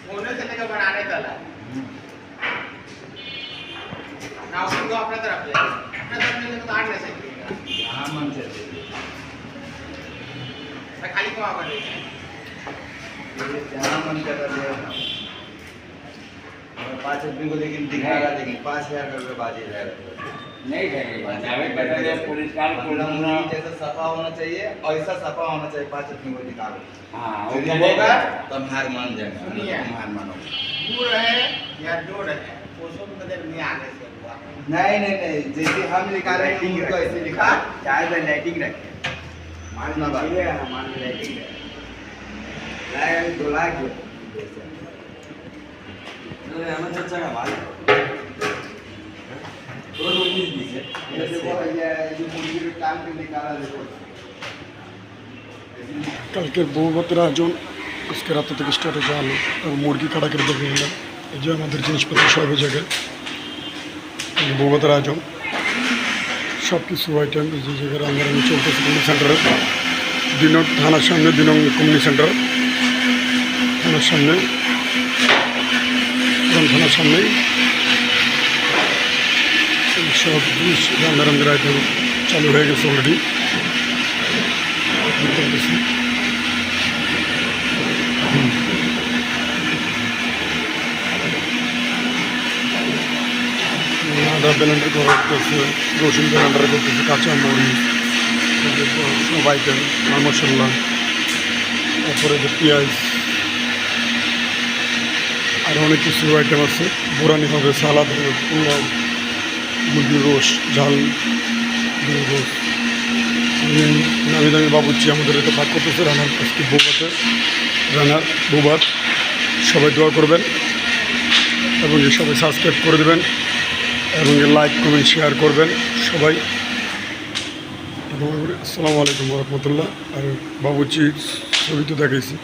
होने चले का बनाने चला ना उसको अपने तरफ ले तो काट नहीं सकते यहाँ मन से खाली को आकर जहाँ मन कर रहा है 5 आदमी को लेकिन दिखाएगा, लेकिन 5,000 रुपये बाजी रहेगा नहीं करेगा पुलिस कार अपना मुर्गी जैसा सफा होना चाहिए और ऐसा सफा होना चाहिए 5 आदमी को निकालो। हाँ यदि होगा तो हम हार मान जाएंगे, तुम हार मानो। दूर है या जोड़ है पोषण बदल नहीं आगे से हुआ नहीं नहीं नहीं, जैसे हम निकालेंगे उनको ऐसे लिखा चाहे तो लाइटिंग रखे मानना बात मान लाइटिंग लाइट दो लाख हमें चर्चा का भाई ये देखो ये मुर्गी के टांग पे निकाला देखो। কালকের বৌভাতের আয়োজন আজকে রাতে থেকে স্টার্ট হয়েছে আলু এবং মুরগি কাটাকের দেখে নিলাম। এই যে আমাদের জিনিসপত্র সব এই জায়গায় বৌভাতের আয়োজন সব কিছু আইটেম যে জায়গায় রান্নারান্নি চলতেছে কমিউনিটি সেন্টারে দিনক থানার সামনে দিনং কমিউনিটি সেন্টার থানার সামনে থানার সামনেই সব জিনিস রান্নারান্নির আইটেম চালু হয়ে গেছে অলরেডি। আদা ব্লেন্ডার করা করতেছে, রসুন ব্লেন্ডার করতেছে, কাঁচা মরিচ সব আইটেম মশলা, তারপরে যে পেঁয়াজ আর অনেক কিছু আইটেম আছে। বোরানি হবে, সালাদ হবে, পোলাও, মুরগির রোস, ঝাল মুরগির রোস। নামি দামি বাবুর্চি আমাদের এটা ভাগ করতেছে রান্নার আজকে বৌভাতে রান্নার বৌভাত। সবাই দোয়া করবেন এবং সবাই সাবস্ক্রাইব করে দেবেন এবং লাইক কমেন্ট শেয়ার করবেন সবাই। এবং আসসালামু আলাইকুম রহমতুল্লাহ। আর বাবুর্চি ছবি তো দেখাইছি।